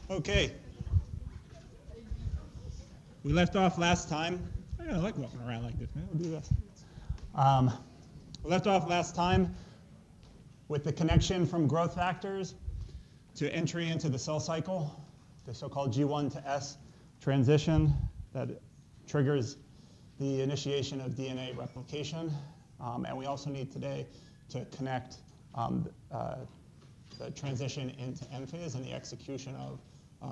Okay. We left off last time. I like walking around like this, man. We'll do this. We left off last time with the connection from growth factors to entry into the cell cycle, the so-called G1 to S transition that triggers the initiation of DNA replication. And we also need today to connect the transition into M phase and the execution of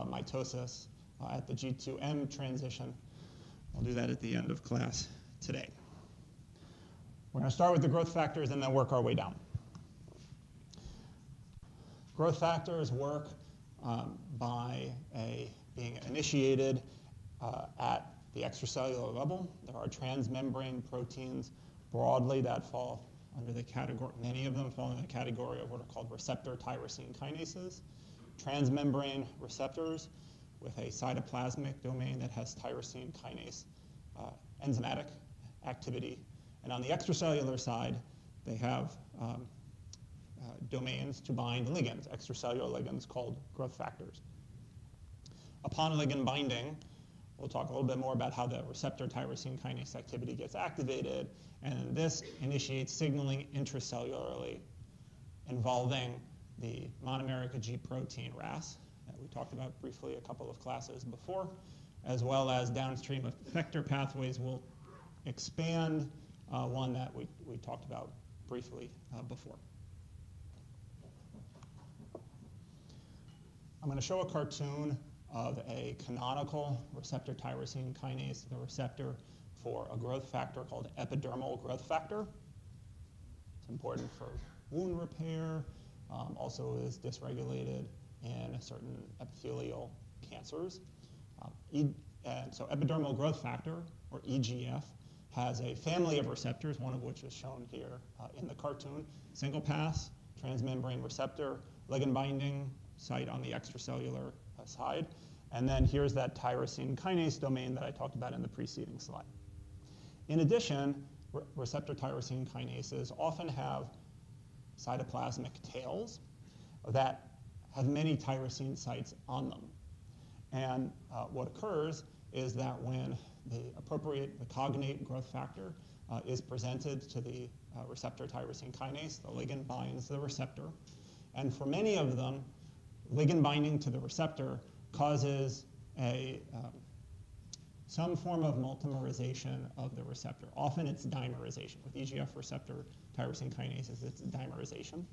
mitosis at the G2M transition. We'll do that at the end of class today. We're going to start with the growth factors and then work our way down. Growth factors work by being initiated at the extracellular level. There are transmembrane proteins broadly that fall under the category, many of them fall in the category of what are called receptor tyrosine kinases. Transmembrane receptors with a cytoplasmic domain that has tyrosine kinase enzymatic activity. And on the extracellular side, they have domains to bind ligands, extracellular ligands called growth factors. Upon ligand binding, we'll talk a little bit more about how the receptor tyrosine kinase activity gets activated, and this initiates signaling intracellularly involving the monomeric G protein Wrasse that we talked about briefly a couple of classes before, as well as downstream effector pathways will expand one that we talked about briefly before. I'm going to show a cartoon of a canonical receptor tyrosine kinase, the receptor for a growth factor called epidermal growth factor. It's important for wound repair, also is dysregulated in certain epithelial cancers. And so epidermal growth factor, or EGF, has a family of receptors, one of which is shown here in the cartoon. Single pass, transmembrane receptor, ligand binding site on the extracellular side. And then here's that tyrosine kinase domain that I talked about in the preceding slide. In addition, receptor tyrosine kinases often have cytoplasmic tails that have many tyrosine sites on them. And what occurs is that when the cognate growth factor is presented to the receptor tyrosine kinase, the ligand binds the receptor. And for many of them, ligand binding to the receptor causes some form of multimerization of the receptor. Often it's dimerization. With EGF receptor tyrosine kinases, it's dimerization.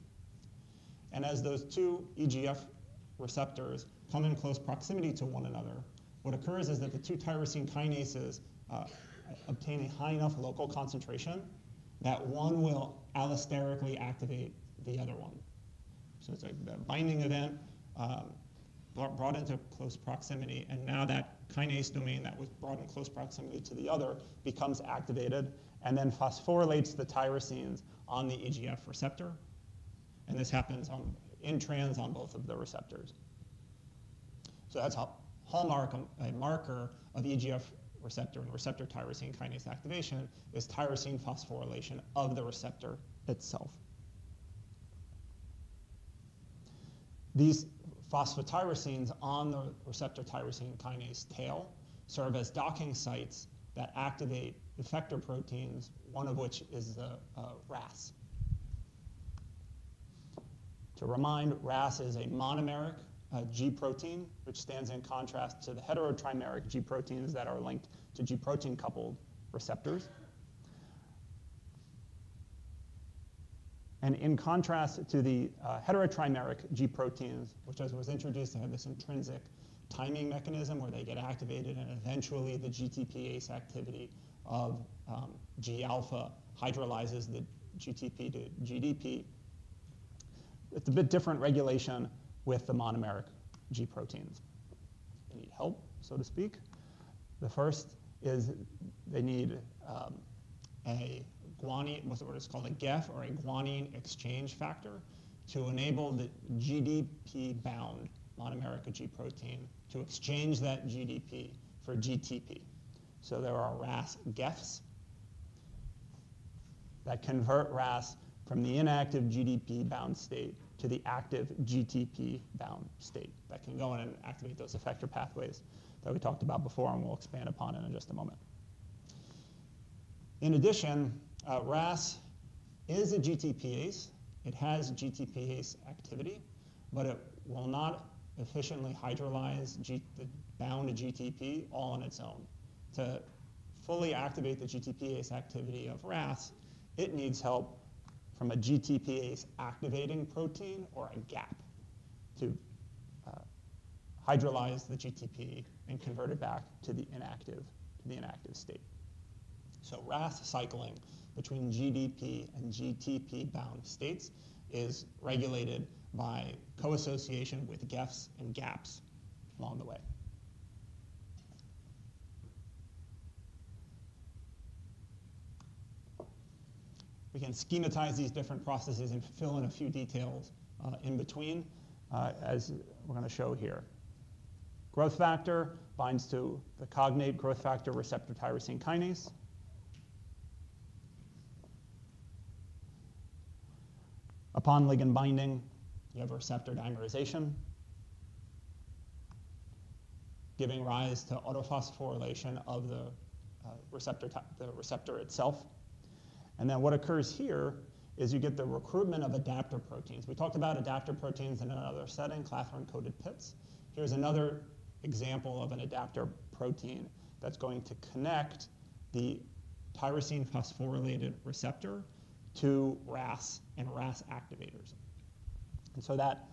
And as those two EGF receptors come in close proximity to one another, what occurs is that the two tyrosine kinases obtain a high enough local concentration that one will allosterically activate the other one. So it's like the binding event brought into close proximity, and now that kinase domain that was brought in close proximity to the other becomes activated and then phosphorylates the tyrosines on the EGF receptor. And this happens in trans on both of the receptors. So that's a marker of EGF receptor and receptor tyrosine kinase activation is tyrosine phosphorylation of the receptor itself. These phosphotyrosines on the receptor tyrosine kinase tail serve as docking sites that activate effector proteins, one of which is the Wrasse. To remind, Wrasse is a monomeric G protein, which stands in contrast to the heterotrimeric G proteins that are linked to G protein coupled receptors. And in contrast to the heterotrimeric G proteins, which as was introduced, they have this intrinsic timing mechanism where they get activated and eventually the GTPase activity of G alpha hydrolyzes the GTP to GDP. It's a bit different regulation with the monomeric G proteins. They need help, so to speak. The first is they need a guanine, what's what is called a GEF, or a guanine exchange factor, to enable the GDP-bound monomeric G protein to exchange that GDP for GTP. So there are Wrasse GEFs that convert Wrasse from the inactive GDP-bound state to the active GTP-bound state that can go in and activate those effector pathways that we talked about before and we'll expand upon in just a moment. In addition, Wrasse is a GTPase. It has GTPase activity, but it will not efficiently hydrolyze the bound GTP all on its own. To fully activate the GTPase activity of Wrasse, it needs help from a GTPase activating protein or a GAP to hydrolyze the GTP and convert it back to the inactive state. So Wrasse cycling between GDP and GTP bound states is regulated by co-association with GEFs and GAPs along the way. We can schematize these different processes and fill in a few details in between, as we're going to show here. Growth factor binds to the cognate growth factor receptor tyrosine kinase. Upon ligand binding, you have receptor dimerization, giving rise to autophosphorylation of the receptor itself. And then what occurs here is you get the recruitment of adapter proteins. We talked about adapter proteins in another setting, clathrin-coated pits. Here's another example of an adapter protein that's going to connect the tyrosine phosphorylated receptor to Wrasse and Wrasse activators. And so that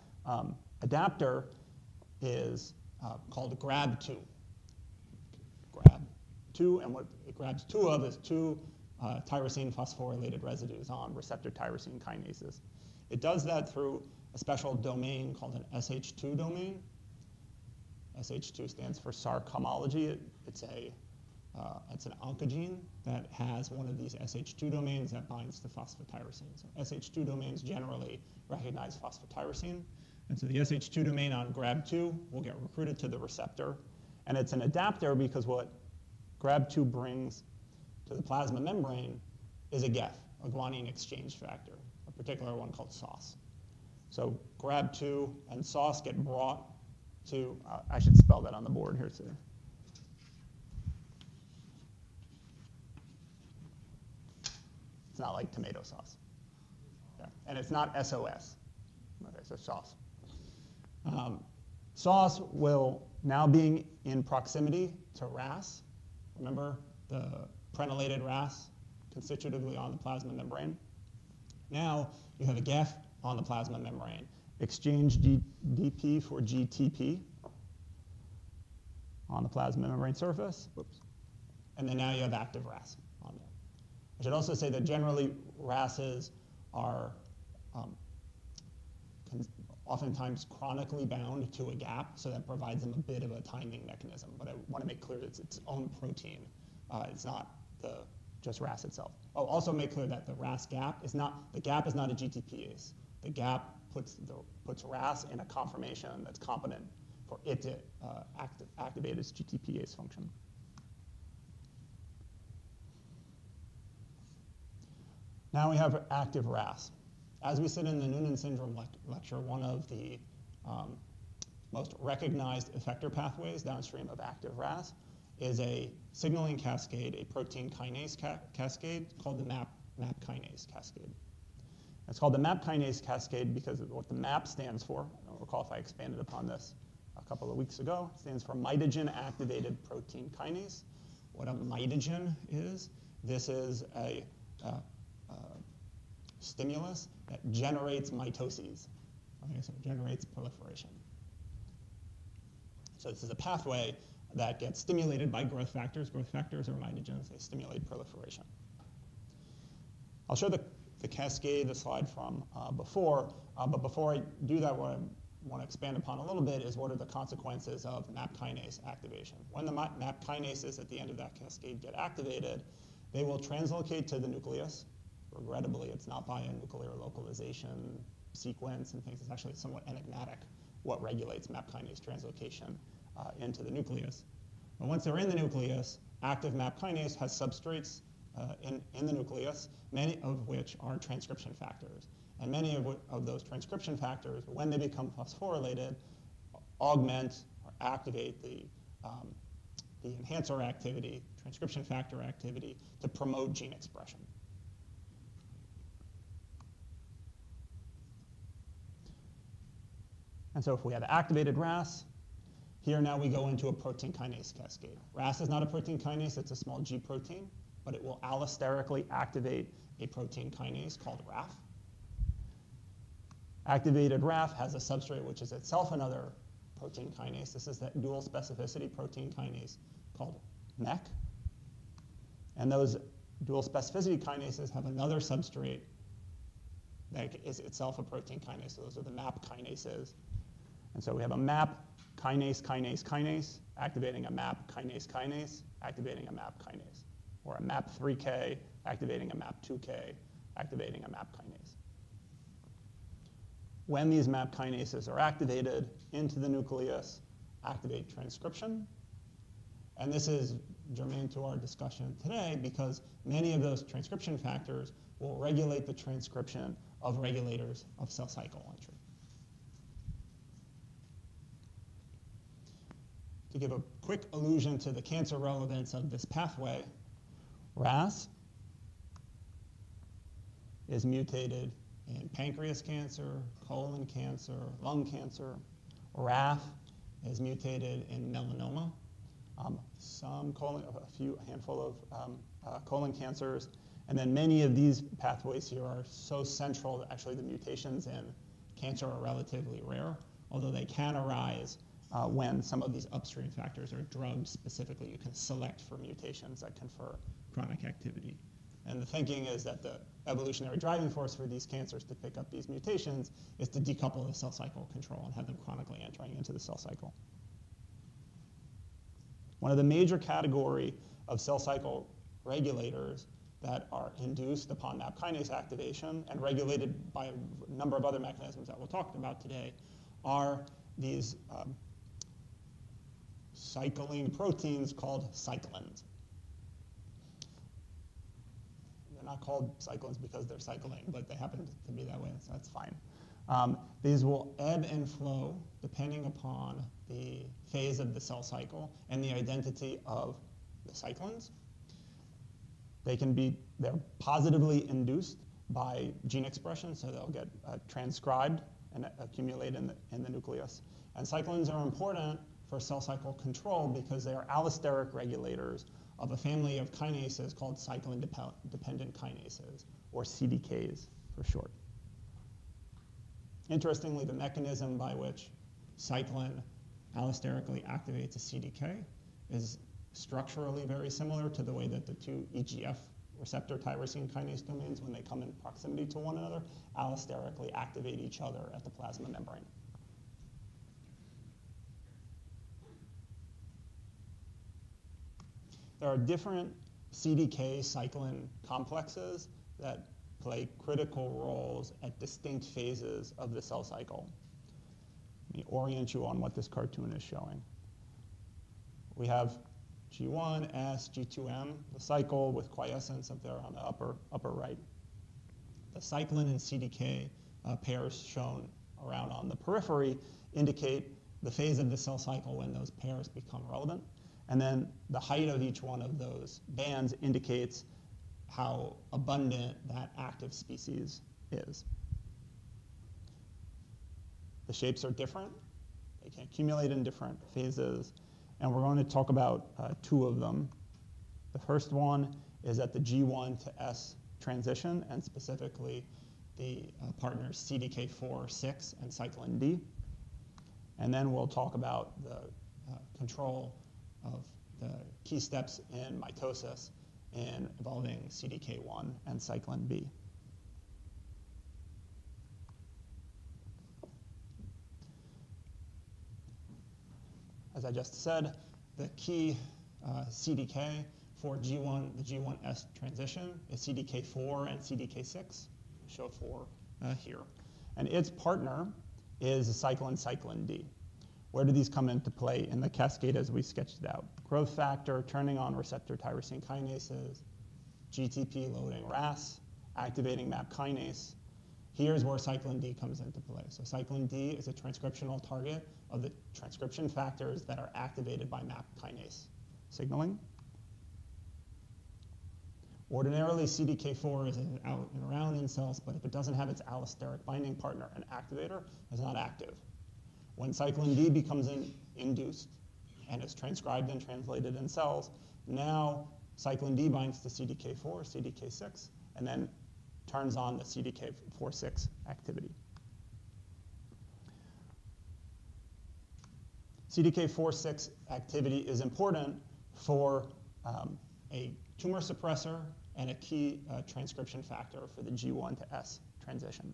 adapter is called GRAB2. GRAB2, and what it grabs two of is two tyrosine phosphorylated residues on receptor tyrosine kinases. It does that through a special domain called an SH2 domain. SH2 stands for SARC homology. It's an oncogene that has one of these SH2 domains that binds to phosphotyrosine. So SH2 domains generally recognize phosphotyrosine. And so the SH2 domain on GRAB2 will get recruited to the receptor. And it's an adapter because what GRAB2 brings to the plasma membrane is a GEF, a guanine exchange factor, a particular one called SOS. So GRAB2 and SOS get brought to, I should spell that on the board here too. It's not like tomato sauce. Yeah. And it's not SOS. Okay, so SOS. SOS will, now being in proximity to Wrasse, remember the prenylated Wrasse constitutively on the plasma membrane. Now you have a GEF on the plasma membrane. Exchange GDP for GTP on the plasma membrane surface. Whoops. And then now you have active Wrasse on there. I should also say that generally Wrasses are oftentimes chronically bound to a GAP, so that provides them a bit of a timing mechanism. But I want to make clear that it's its own protein. It's not just Wrasse itself. Oh, also make clear that the Wrasse GAP is not, the GAP is not a GTPase. The GAP puts Wrasse in a conformation that's competent for it to activate its GTPase function. Now we have active Wrasse. As we said in the Noonan syndrome lecture, one of the most recognized effector pathways downstream of active Wrasse is a signaling cascade, a protein kinase cascade called the MAP kinase cascade. It's called the MAP kinase cascade because of what the MAP stands for. I don't recall if I expanded upon this a couple of weeks ago. It stands for mitogen activated protein kinase. What a mitogen is, this is a stimulus that generates mitoses. Okay, so it generates proliferation. So this is a pathway that gets stimulated by growth factors. Growth factors are mitogens. They stimulate proliferation. I'll show the cascade, the slide from before, but before I do that, what I want to expand upon a little bit is what are the consequences of MAP kinase activation. When the MAP kinases at the end of that cascade get activated, they will translocate to the nucleus. Regrettably, it's not by a nuclear localization sequence and things. It's actually somewhat enigmatic what regulates MAP kinase translocation into the nucleus. But once they're in the nucleus, active MAP kinase has substrates in the nucleus, many of which are transcription factors. And many of those transcription factors, when they become phosphorylated, augment or activate the enhancer activity, transcription factor activity, to promote gene expression. And so if we have activated Wrasse, here now we go into a protein kinase cascade. Wrasse is not a protein kinase, it's a small G protein, but it will allosterically activate a protein kinase called RAF. Activated RAF has a substrate which is itself another protein kinase. This is that dual specificity protein kinase called MEK. And those dual specificity kinases have another substrate that is itself a protein kinase. So those are the MAP kinases. And so we have a MAP kinase activating a MAP kinase activating a MAP kinase, or a MAP3K activating a MAP2K activating a MAP kinase. When these MAP kinases are activated into the nucleus, activate transcription. And this is germane to our discussion today because many of those transcription factors will regulate the transcription of regulators of cell cycle entry. To give a quick allusion to the cancer relevance of this pathway, Wrasse is mutated in pancreas cancer, colon cancer, lung cancer. RAF is mutated in melanoma, a handful of colon cancers, and then many of these pathways here are so central that actually the mutations in cancer are relatively rare, although they can arise when some of these upstream factors are drugged specifically. You can select for mutations that confer chronic activity. And the thinking is that the evolutionary driving force for these cancers to pick up these mutations is to decouple the cell cycle control and have them chronically entering into the cell cycle. One of the major category of cell cycle regulators that are induced upon MAP kinase activation and regulated by a number of other mechanisms that we'll talk about today are these cycling proteins called cyclins. They're not called cyclins because they're cycling, but they happen to be that way, so that's fine. These will ebb and flow depending upon the phase of the cell cycle and the identity of the cyclins. They're positively induced by gene expression, so they'll get transcribed and accumulate in the nucleus. And cyclins are important for cell cycle control because they are allosteric regulators of a family of kinases called cyclin-dependent kinases, or CDKs for short. Interestingly, the mechanism by which cyclin allosterically activates a CDK is structurally very similar to the way that the two EGF receptor tyrosine kinase domains, when they come in proximity to one another, allosterically activate each other at the plasma membrane. There are different CDK cyclin complexes that play critical roles at distinct phases of the cell cycle. Let me orient you on what this cartoon is showing. We have G1, S, G2M, the cycle with quiescence up there on the upper right. The cyclin and CDK pairs shown around on the periphery indicate the phase of the cell cycle when those pairs become relevant. And then the height of each one of those bands indicates how abundant that active species is. The shapes are different. They can accumulate in different phases. And we're going to talk about two of them. The first one is at the G1 to S transition, and specifically the partners CDK4, 6, and cyclin D. And then we'll talk about the control of the key steps in mitosis involving CDK1 and cyclin B. As I just said, the key CDK for G1, the G1S transition is CDK4 and CDK6, show 4 here. And its partner is cyclin D. Where do these come into play in the cascade as we sketched it out? Growth factor, turning on receptor tyrosine kinases, GTP loading Wrasse, activating MAP kinase, Here's where cyclin D comes into play. So cyclin D is a transcriptional target of the transcription factors that are activated by MAP kinase signaling. Ordinarily, CDK4 is out and around in cells, but if it doesn't have its allosteric binding partner, an activator, it's not active. When cyclin D becomes induced and is transcribed and translated in cells, now cyclin D binds to CDK4, CDK6, and then turns on the CDK4/6 activity. CDK4/6 activity is important for a tumor suppressor and a key transcription factor for the G1 to S transition.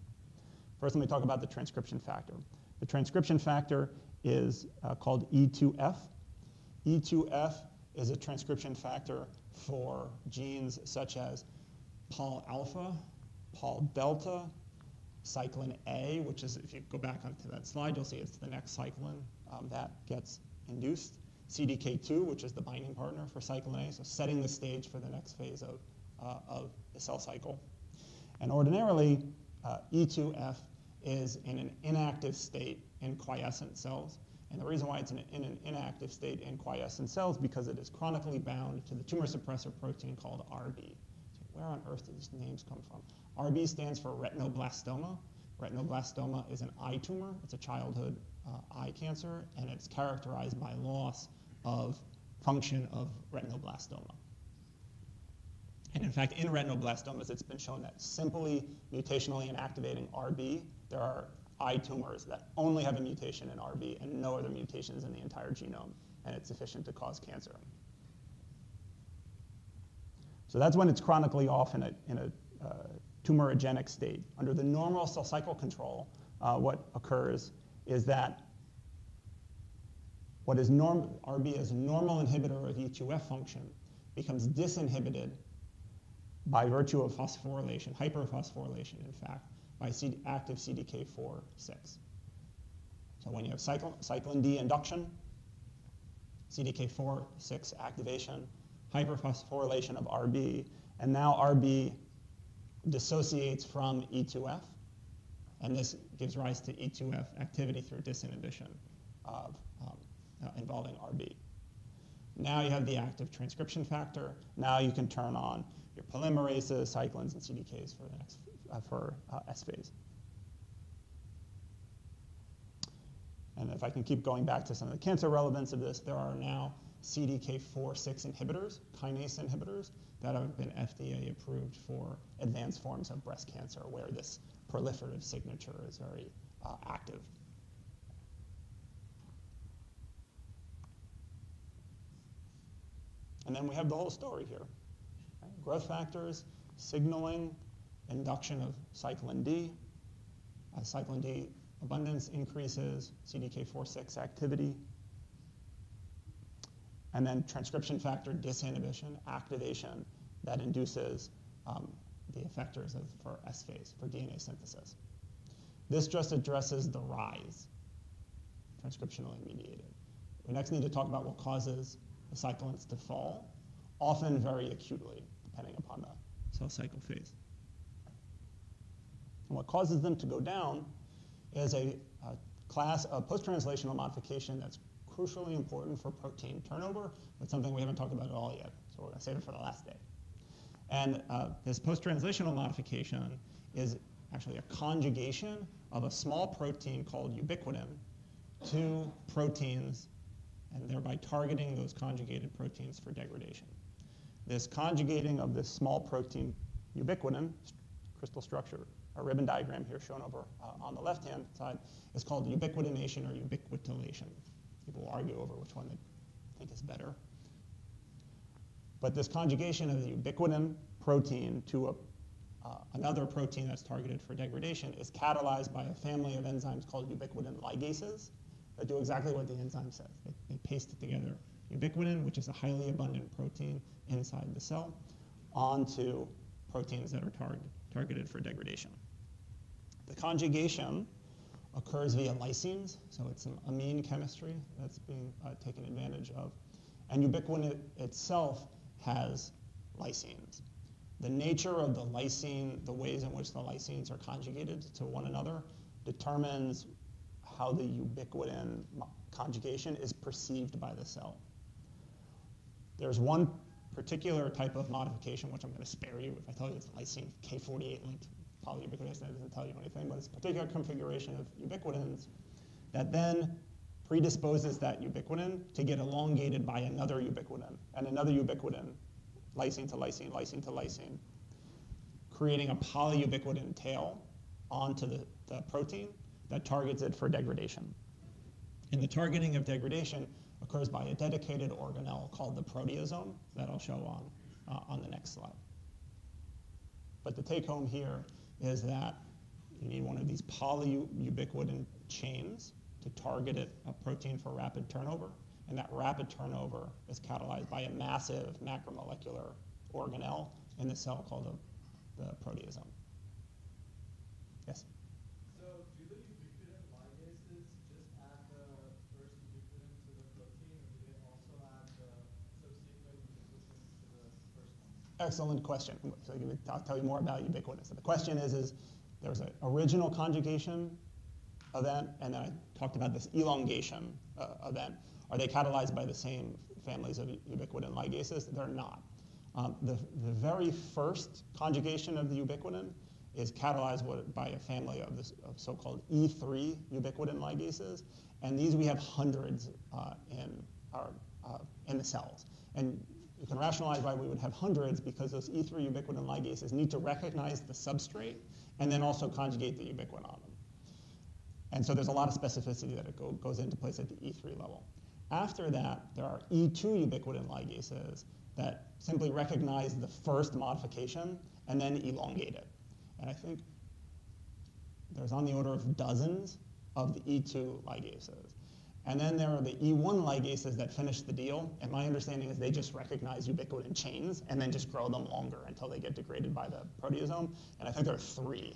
First, let me talk about the transcription factor. The transcription factor is called E2F. E2F is a transcription factor for genes such as Pol alpha, Pol delta, cyclin A, which is, if you go back onto that slide, you'll see it's the next cyclin that gets induced. CDK2, which is the binding partner for cyclin A, so setting the stage for the next phase of the cell cycle. And ordinarily, E2F is in an inactive state in quiescent cells. And the reason why it's in an inactive state in quiescent cells because it is chronically bound to the tumor suppressor protein called RB. So where on earth do these names come from? RB stands for retinoblastoma. Retinoblastoma is an eye tumor. It's a childhood eye cancer, and it's characterized by loss of function of retinoblastoma. And in fact, in retinoblastomas, it's been shown that simply mutationally inactivating RB, there are eye tumors that only have a mutation in RB and no other mutations in the entire genome, and it's sufficient to cause cancer. So that's when it's chronically off in a tumorigenic state. Under the normal cell cycle control, what occurs is that what is RB as a normal inhibitor of E2F function becomes disinhibited by virtue of phosphorylation, hyperphosphorylation, in fact, by active CDK4/6. So when you have cyclin D induction, CDK4/6 activation, hyperphosphorylation of RB, and now RB dissociates from E2F, and this gives rise to E2F activity through disinhibition of involving RB. Now you have the active transcription factor. Now you can turn on your polymerases, cyclins, and CDKs for the next S phase. And if I can keep going back to some of the cancer relevance of this, there are now CDK4/6 inhibitors, kinase inhibitors, that have been FDA approved for advanced forms of breast cancer where this proliferative signature is very active. And then we have the whole story here. Right? Growth factors, signaling, induction of cyclin D. As cyclin D abundance increases, CDK4/6 activity. And then transcription factor disinhibition, activation that induces the effectors for S phase, for DNA synthesis. This just addresses the rise, transcriptionally mediated. We next need to talk about what causes the cyclins to fall, often very acutely, depending upon the cell cycle phase. And what causes them to go down is a class of post-translational modification that's crucially important for protein turnover, but something we haven't talked about at all yet, so we're going to save it for the last day. And this post-translational modification is actually a conjugation of a small protein called ubiquitin to proteins, and thereby targeting those conjugated proteins for degradation. This conjugating of this small protein ubiquitin, crystal structure, a ribbon diagram here shown over on the left-hand side, is called ubiquitination or ubiquitination. People will argue over which one they think is better. But this conjugation of the ubiquitin protein to another protein that's targeted for degradation is catalyzed by a family of enzymes called ubiquitin ligases that do exactly what the enzyme says. They paste it together ubiquitin, which is a highly abundant protein inside the cell, onto proteins that are targeted for degradation. The conjugation occurs via lysines, so it's some amine chemistry that's being taken advantage of. And ubiquitin itself has lysines. the nature of the lysine, the ways in which the lysines are conjugated to one another, determines how the ubiquitin conjugation is perceived by the cell. There's one particular type of modification, which I'm going to spare you. If I tell you it's lysine K48 linked polyubiquitinase, that doesn't tell you anything, but it's a particular configuration of ubiquitins that then predisposes that ubiquitin to get elongated by another ubiquitin, and another ubiquitin, lysine to lysine, lysine to lysine, creating a polyubiquitin tail onto the protein that targets it for degradation. And the targeting of degradation occurs by a dedicated organelle called the proteasome that I'll show on the next slide. But the take home here is that you need one of these polyubiquitin chains to target a protein for rapid turnover, and that rapid turnover is catalyzed by a massive macromolecular organelle in the cell called the proteasome. Yes? So do the ubiquitin ligases just add the first ubiquitin to the protein, or do they also add the subsequent ubiquitins to the first one? Excellent question. So I'll tell you more about ubiquitins. So the question is there's an original conjugation event, and then I talked about this elongation event. Are they catalyzed by the same families of ubiquitin ligases? They're not. The very first conjugation of the ubiquitin is catalyzed by a family of so-called E3 ubiquitin ligases, and these we have hundreds in the cells. And you can rationalize why we would have hundreds, because those E3 ubiquitin ligases need to recognize the substrate and then also conjugate the ubiquitin on them. And so there's a lot of specificity that goes into place at the E3 level. After that, there are E2 ubiquitin ligases that simply recognize the first modification and then elongate it. And I think there's on the order of dozens of the E2 ligases. And then there are the E1 ligases that finish the deal. And my understanding is they just recognize ubiquitin chains and then just grow them longer until they get degraded by the proteasome. And I think there are 3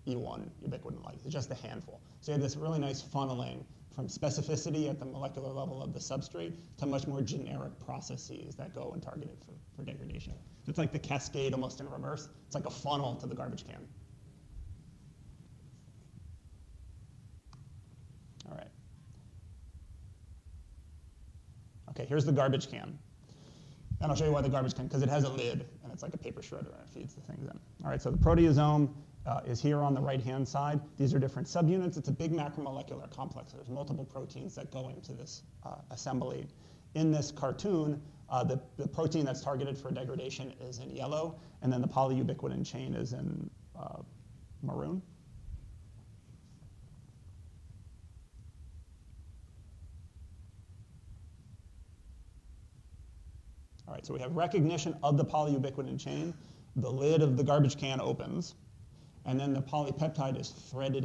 E1 ubiquitin ligases, just a handful. So you have this really nice funneling from specificity at the molecular level of the substrate to much more generic processes that go and target it for degradation. So it's like the cascade almost in reverse. It's like a funnel to the garbage can. All right. Okay, here's the garbage can. And I'll show you why the garbage can, because it has a lid, and it's like a paper shredder, and it feeds the things in. All right, so the proteasome is here on the right-hand side. These are different subunits. It's a big macromolecular complex. There's multiple proteins that go into this assembly. In this cartoon, the protein that's targeted for degradation is in yellow, and then the polyubiquitin chain is in maroon. All right, so we have recognition of the polyubiquitin chain. The lid of the garbage can opens, and then the polypeptide is threaded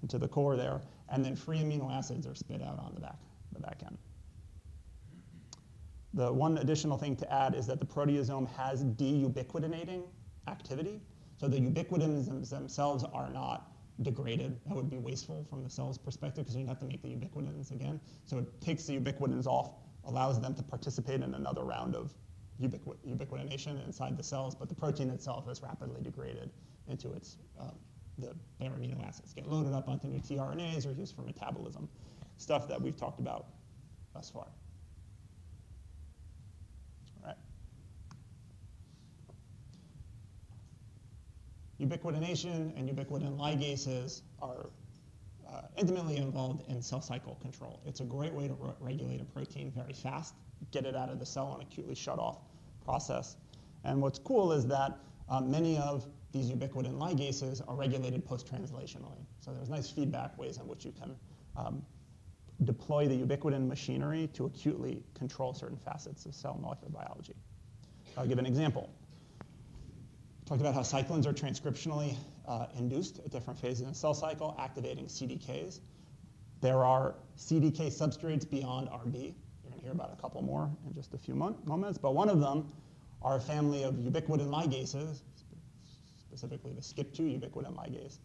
into the core there, and then free amino acids are spit out on the back end. The one additional thing to add is that the proteasome has deubiquitinating activity, so the ubiquitins themselves are not degraded. That would be wasteful from the cell's perspective, because you have to make the ubiquitins again. So it takes the ubiquitins off, allows them to participate in another round of ubiquitination inside the cells, but the protein itself is rapidly degraded into its the bare amino acids get loaded up onto new tRNAs or used for metabolism, stuff that we've talked about thus far. All right. Ubiquitination and ubiquitin ligases are intimately involved in cell cycle control. It's a great way to regulate a protein very fast, get it out of the cell on an acutely shut off process. And what's cool is that many of these ubiquitin ligases are regulated post-translationally. So there's nice feedback ways in which you can deploy the ubiquitin machinery to acutely control certain facets of cell molecular biology. I'll give an example. Talked about how cyclins are transcriptionally induced at different phases in the cell cycle, activating CDKs. There are CDK substrates beyond RB. You're going to hear about a couple more in just a few moments, but one of them are a family of ubiquitin ligases, specifically the skip2 ubiquitin ligase,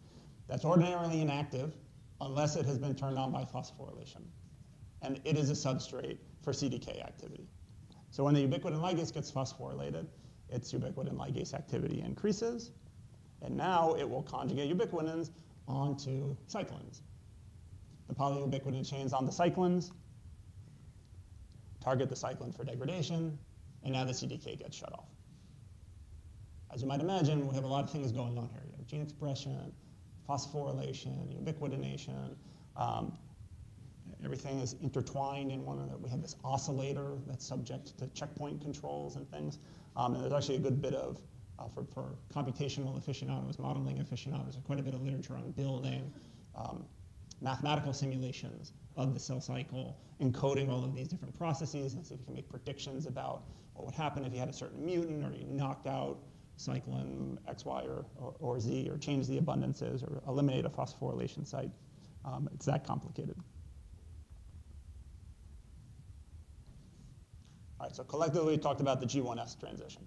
that's ordinarily inactive unless it has been turned on by phosphorylation. And it is a substrate for CDK activity. So when the ubiquitin ligase gets phosphorylated, its ubiquitin ligase activity increases, and now it will conjugate ubiquitins onto cyclins. The polyubiquitin chains on the cyclins target the cyclin for degradation, and now the CDK gets shut off. As you might imagine, we have a lot of things going on here. You have gene expression, phosphorylation, ubiquitination. Everything is intertwined in one another. We have this oscillator that's subject to checkpoint controls and things. And there's actually a good bit of, for computational aficionados, modeling aficionados, there's quite a bit of literature on building mathematical simulations of the cell cycle, encoding all of these different processes, and see if you can make predictions about what would happen if you had a certain mutant, or you knocked out cyclin X, Y, or Z, or change the abundances, or eliminate a phosphorylation site. It's that complicated. All right, so collectively we talked about the G1S transition.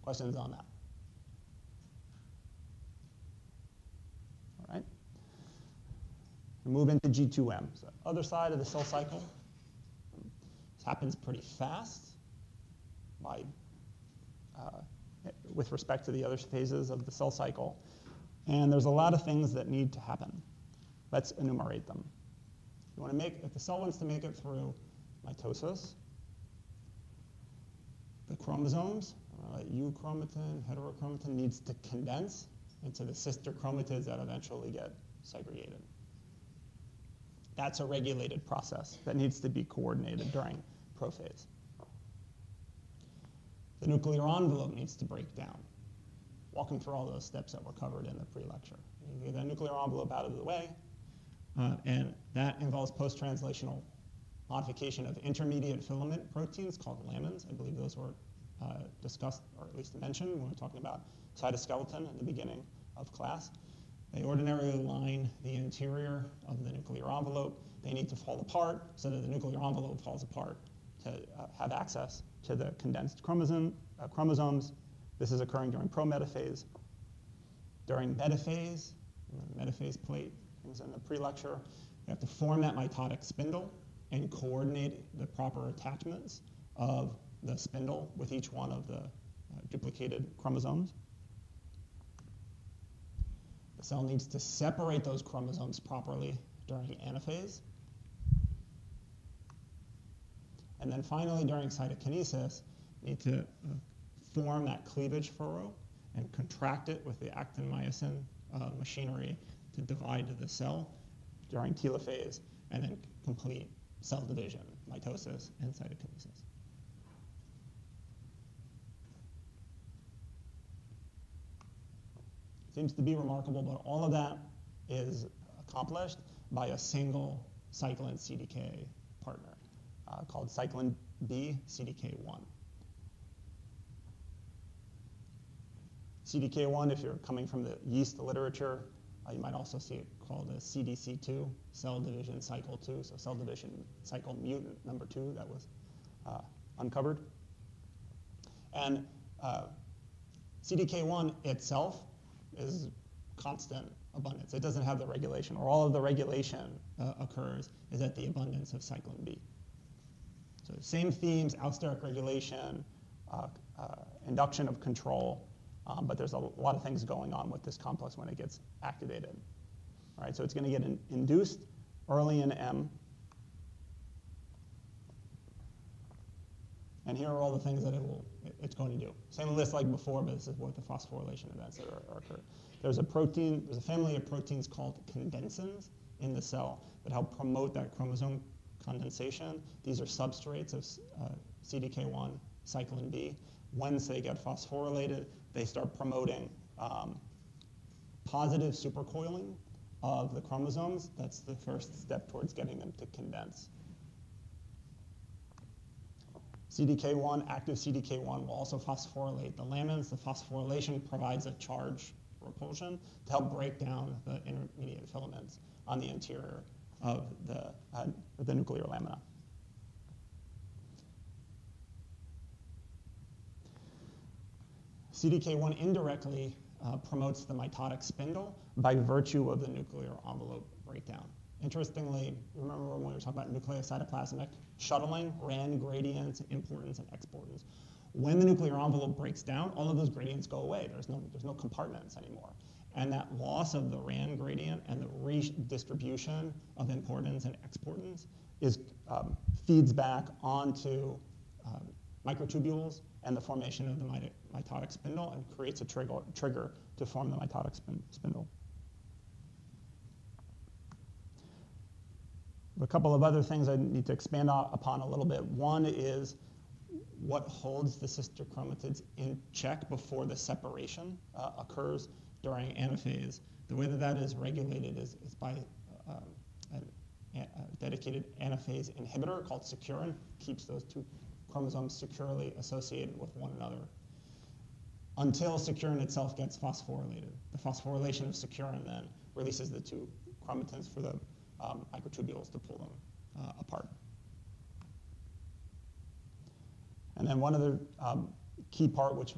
Questions on that? All right. We move into G2M, so other side of the cell cycle. This happens pretty fast with respect to the other phases of the cell cycle. And there's a lot of things that need to happen. Let's enumerate them. If the cell wants to make it through mitosis, the chromosomes, euchromatin, heterochromatin, needs to condense into the sister chromatids that eventually get segregated. That's a regulated process that needs to be coordinated during prophase. The nuclear envelope needs to break down, walking through all those steps that were covered in the pre-lecture. You get that nuclear envelope out of the way, and that involves post-translational modification of intermediate filament proteins called lamins. I believe those were discussed, or at least mentioned, when we were talking about cytoskeleton at the beginning of class. They ordinarily line the interior of the nuclear envelope. They need to fall apart so that the nuclear envelope falls apart to have access to the condensed chromosomes. This is occurring during prometaphase. During metaphase, metaphase plate, things in the pre-lecture, you have to form that mitotic spindle and coordinate the proper attachments of the spindle with each one of the duplicated chromosomes. The cell needs to separate those chromosomes properly during anaphase. And then finally, during cytokinesis, you need to form that cleavage furrow and contract it with the actin-myosin machinery to divide the cell during telophase, and then complete cell division, mitosis, and cytokinesis. Seems to be remarkable, but all of that is accomplished by a single cyclin CDK partner called cyclin B CDK1. CDK1, if you're coming from the yeast literature, you might also see it called a CDC2, cell division cycle 2, so cell division cycle mutant number 2 that was uncovered. And CDK1 itself is constant abundance. It doesn't have the regulation, or all of the regulation occurs is at the abundance of cyclin B. So same themes, allosteric regulation, induction of control, but there's a lot of things going on with this complex when it gets activated. All right, so it's going to get induced early in M. And here are all the things that it's going to do. Same list like before, but this is what the phosphorylation events that occur. There's a family of proteins called condensins in the cell that help promote that chromosome condensation. These are substrates of CDK1, cyclin B. Once they get phosphorylated, they start promoting positive supercoiling of the chromosomes. That's the first step towards getting them to condense. CDK1, active CDK1 will also phosphorylate the lamins. The phosphorylation provides a charge repulsion to help break down the intermediate filaments on the interior of the nuclear lamina. CDK1 indirectly promotes the mitotic spindle by virtue of the nuclear envelope breakdown. Interestingly, remember when we were talking about nucleocytoplasmic shuttling, RAN gradients, importance, and exportance. When the nuclear envelope breaks down, all of those gradients go away. There's no compartments anymore. And that loss of the RAN gradient and the redistribution of importance and exportance feeds back onto microtubules and the formation of the mitotic spindle and creates a trigger to form the mitotic spindle. A couple of other things I need to expand upon a little bit. One is what holds the sister chromatids in check before the separation occurs during anaphase. The way that is regulated is by a dedicated anaphase inhibitor called cyclin, keeps those two chromosomes securely associated with one another until cyclin itself gets phosphorylated. The phosphorylation of cyclin then releases the two chromatins for the microtubules to pull them apart. And then one other key part which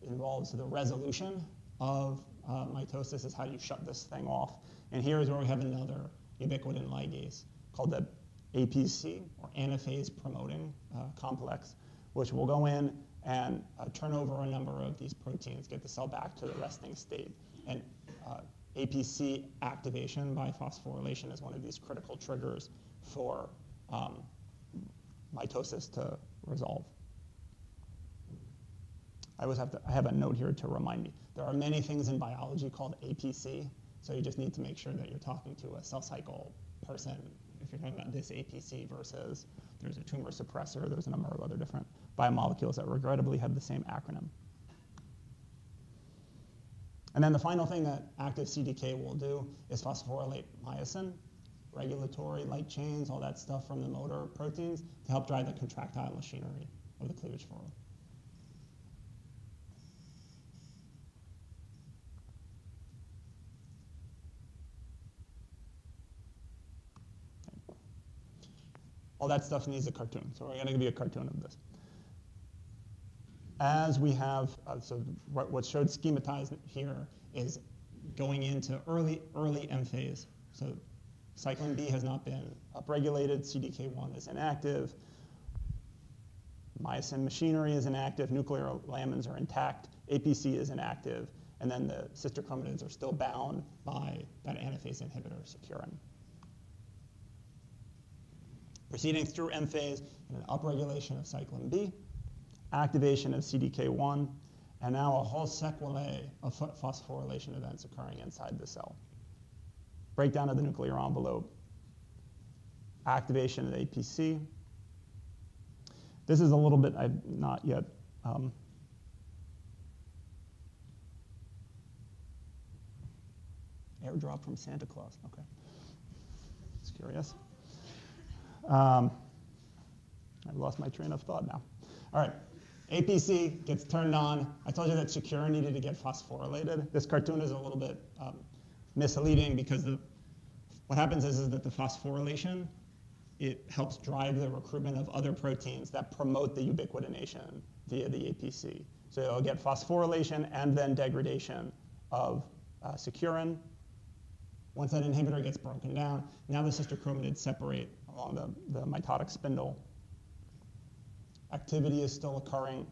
involves the resolution of mitosis is how you shut this thing off. And here is where we have another ubiquitin ligase called the APC, or anaphase promoting complex, which will go in and turn over a number of these proteins, get the cell back to the resting state. And APC activation by phosphorylation is one of these critical triggers for mitosis to resolve. I have a note here to remind me. There are many things in biology called APC, so you just need to make sure that you're talking to a cell cycle person if you're talking about this APC versus there's a tumor suppressor, there's a number of other different biomolecules that regrettably have the same acronym. And then the final thing that active CDK will do is phosphorylate myosin, regulatory light chains, all that stuff from the motor proteins to help drive the contractile machinery of the cleavage furrow. All that stuff needs a cartoon, so we're going to give you a cartoon of this. As we have, so what's showed schematized here is going into early M phase. So cyclin B has not been upregulated, CDK1 is inactive, myosin machinery is inactive, nuclear lamins are intact, APC is inactive, and then the sister chromatids are still bound by that anaphase inhibitor, cyclin. Proceeding through M phase, and an upregulation of cyclin B, activation of CDK1, and now a whole sequelae of phosphorylation events occurring inside the cell. Breakdown of the nuclear envelope, activation of the APC. This is a little bit, I've not yet airdrop from Santa Claus, okay. It's curious. I've lost my train of thought now. All right, APC gets turned on. I told you that cyclin needed to get phosphorylated. This cartoon is a little bit misleading because what happens is that the phosphorylation, it helps drive the recruitment of other proteins that promote the ubiquitination via the APC. So you'll get phosphorylation and then degradation of cyclin. Once that inhibitor gets broken down, now the sister chromatids separate along the mitotic spindle. Activity is still occurring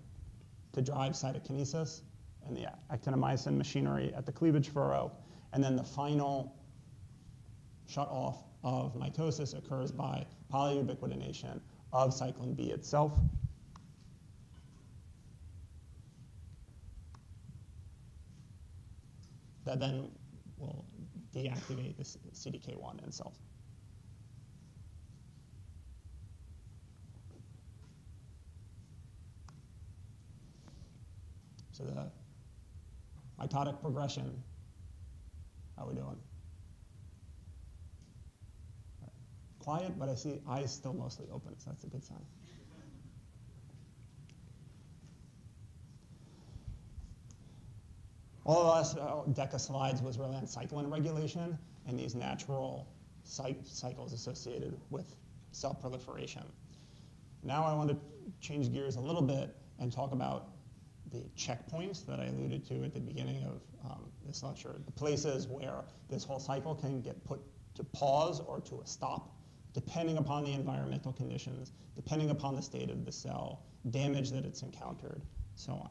to drive cytokinesis and the actinomycin machinery at the cleavage furrow. And then the final shut off of mitosis occurs by polyubiquitination of cyclin B itself. That then will deactivate the CDK1 in cells. So the mitotic progression, how are we doing? Right. Quiet, but I see eyes still mostly open, so that's a good sign. All of the last deck of slides was really on cyclin regulation and these natural cycles associated with cell proliferation. Now I want to change gears a little bit and talk about the checkpoints that I alluded to at the beginning of this lecture, the places where this whole cycle can get put pause or to a stop, depending upon the environmental conditions, depending upon the state of the cell, damage that it's encountered, so on.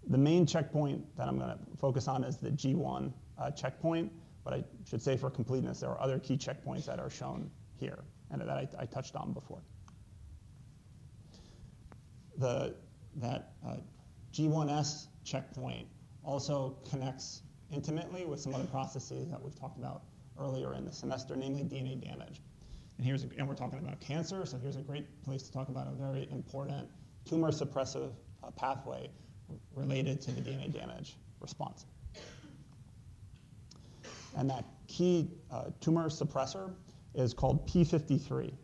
The main checkpoint that I'm going to focus on is the G1 checkpoint, but I should say for completeness, there are other key checkpoints that are shown here and that I touched on before. That G1S checkpoint also connects intimately with some other processes that we've talked about earlier in the semester, namely DNA damage. And we're talking about cancer, so here's a great place to talk about a very important tumor suppressive pathway related to the DNA damage response. And that key tumor suppressor is called P53.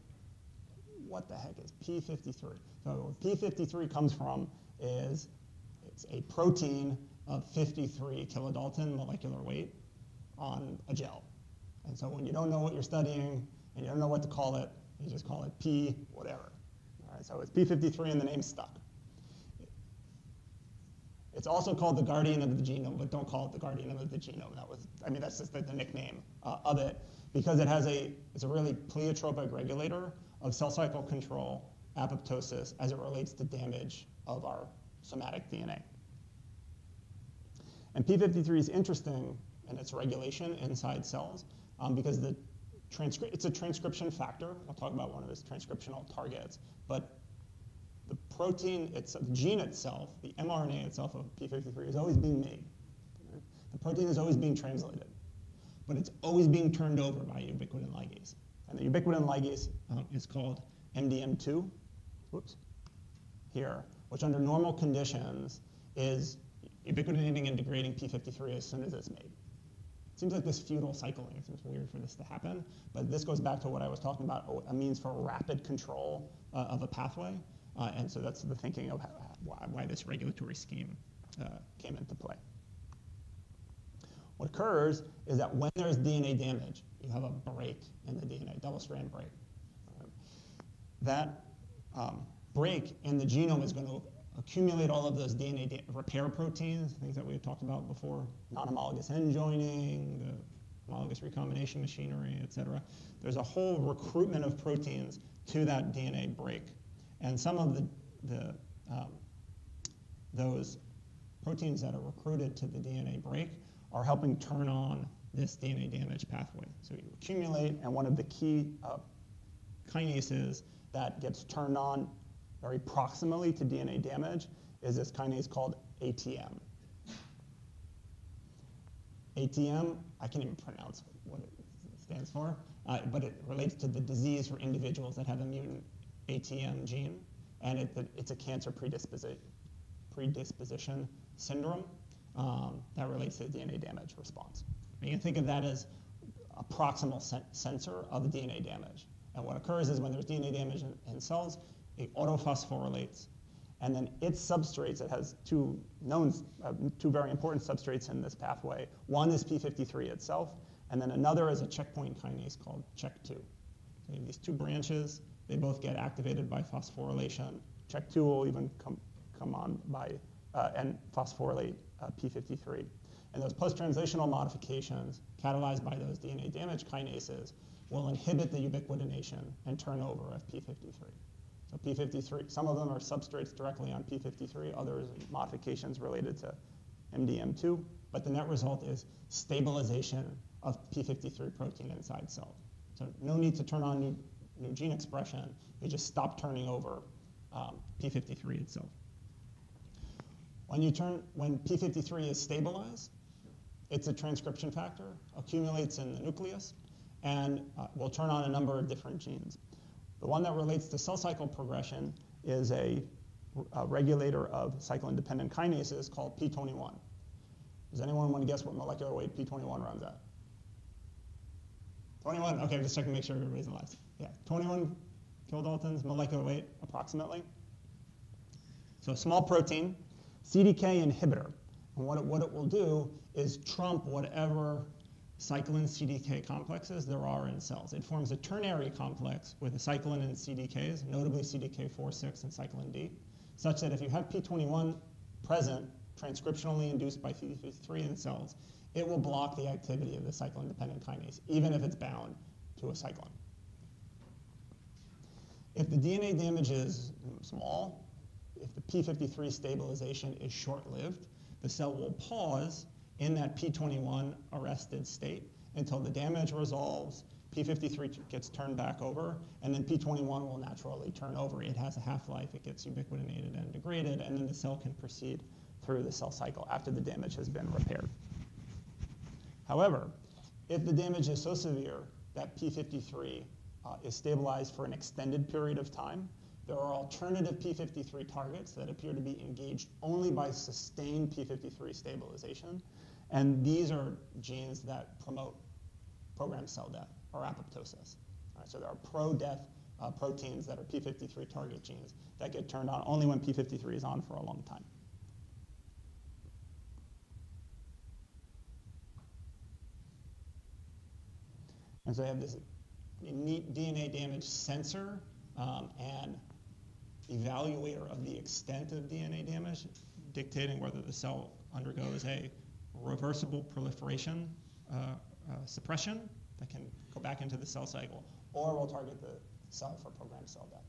What the heck is P53? So what P53 comes from is it's a protein of 53 kilodalton molecular weight on a gel. And so when you don't know what you're studying and you don't know what to call it, you just call it P whatever. All right, so it's P53 and the name's stuck. It's also called the guardian of the genome, but don't call it the guardian of the genome. That's just the nickname of it, because it's a really pleiotropic regulator of cell cycle control, apoptosis, as it relates to damage of our somatic DNA. And P53 is interesting in its regulation inside cells because it's a transcription factor. We'll talk about one of its transcriptional targets, but the protein, the gene itself, the mRNA itself of P53 is always being made. Right? The protein is always being translated, but it's always being turned over by ubiquitin ligase. And the ubiquitin ligase is called MDM2, here, which under normal conditions is ubiquitinating and degrading P53 as soon as it's made. It seems like this feudal cycling. It seems weird for this to happen, but this goes back to what I was talking about, a means for rapid control of a pathway. And so that's the thinking of why this regulatory scheme came into play. What occurs is that when there's DNA damage, you have a break in the DNA, double-strand break. That break in the genome is going to accumulate all of those DNA repair proteins, things that we've talked about before, non-homologous end joining, the homologous recombination machinery, et cetera. There's a whole recruitment of proteins to that DNA break. And some of those proteins that are recruited to the DNA break are helping turn on this DNA damage pathway. So you accumulate, and one of the key kinases that gets turned on very proximally to DNA damage is this kinase called ATM. ATM, I can't even pronounce what it stands for, but it relates to the disease for individuals that have a mutant ATM gene, and it's a cancer predisposition syndrome that relates to the DNA damage response. You can think of that as a proximal sensor of the DNA damage. And what occurs is when there's DNA damage in cells, it autophosphorylates, and then its substrates, it has two very important substrates in this pathway. One is P53 itself, and then another is a checkpoint kinase called CHEK2. So you have these two branches. They both get activated by phosphorylation. CHEK2 will even come on by and phosphorylate P53. And those post-translational modifications catalyzed by those DNA damage kinases will inhibit the ubiquitination and turnover of P53. So P53, some of them are substrates directly on P53, others modifications related to MDM2, but the net result is stabilization of P53 protein inside cells. So no need to turn on new gene expression, you just stop turning over P53 itself. When P53 is stabilized, it's a transcription factor, accumulates in the nucleus, and will turn on a number of different genes. The one that relates to cell cycle progression is a regulator of cyclin-dependent kinases called P21. Does anyone want to guess what molecular weight P21 runs at? 21, okay, just checking to make sure everybody's alive. Yeah, 21 kilodaltons molecular weight, approximately. So a small protein, CDK inhibitor. And what it will do is trump whatever cyclin CDK complexes there are in cells. It forms a ternary complex with a cyclin and CDKs, notably CDK4/6 and cyclin D, such that if you have P21 present, transcriptionally induced by P53 in cells, it will block the activity of the cyclin-dependent kinase, even if it's bound to a cyclin. If the DNA damage is small, if the p53 stabilization is short-lived, the cell will pause in that p21 arrested state until the damage resolves, p53 gets turned back over, and then p21 will naturally turn over. It has a half-life, it gets ubiquitinated and degraded, and then the cell can proceed through the cell cycle after the damage has been repaired. However, if the damage is so severe that p53 is stabilized for an extended period of time, there are alternative p53 targets that appear to be engaged only by sustained p53 stabilization, and these are genes that promote programmed cell death or apoptosis. All right, so there are pro-death proteins that are p53 target genes that get turned on only when p53 is on for a long time. And so I have this neat DNA damage sensor and evaluator of the extent of DNA damage, dictating whether the cell undergoes a reversible proliferation suppression that can go back into the cell cycle, or will target the cell for programmed cell death.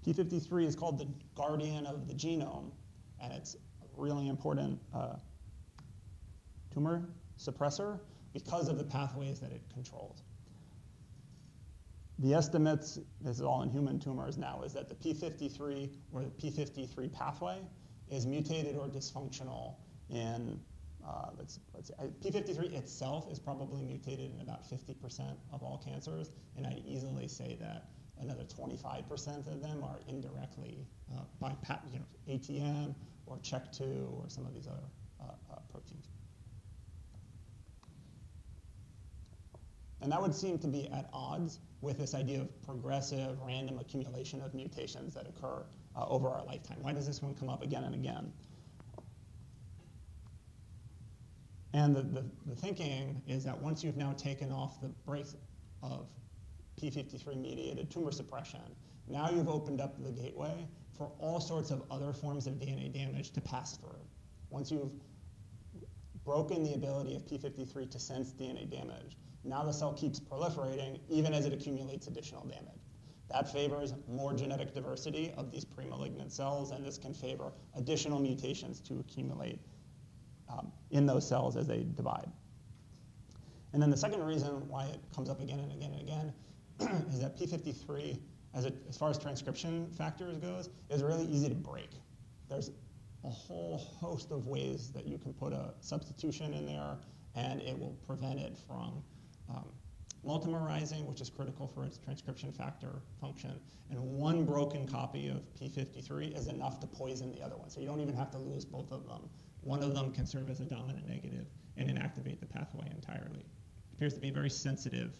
p53 is called the guardian of the genome, and it's a really important tumor suppressor because of the pathways that it controls. The estimates, this is all in human tumors now, is that the p53 or the p53 pathway is mutated or dysfunctional in, let's say, p53 itself is probably mutated in about 50% of all cancers, and I'd easily say that another 25% of them are indirectly by ATM or CHEK2 or some of these other proteins. And that would seem to be at odds with this idea of progressive random accumulation of mutations that occur over our lifetime. Why does this one come up again and again? And the thinking is that once you've now taken off the brakes of p53-mediated tumor suppression, now you've opened up the gateway for all sorts of other forms of DNA damage to pass through. Once you've broken the ability of p53 to sense DNA damage, now the cell keeps proliferating even as it accumulates additional damage. That favors more genetic diversity of these pre-malignant cells, and this can favor additional mutations to accumulate in those cells as they divide. And then the second reason why it comes up again and again and again is that p53, as far as transcription factors goes, is really easy to break. There's a whole host of ways that you can put a substitution in there, and it will prevent it from multimerizing, which is critical for its transcription factor function. And one broken copy of p53 is enough to poison the other one. So you don't even have to lose both of them. One of them can serve as a dominant negative and inactivate the pathway entirely. It appears to be a very sensitive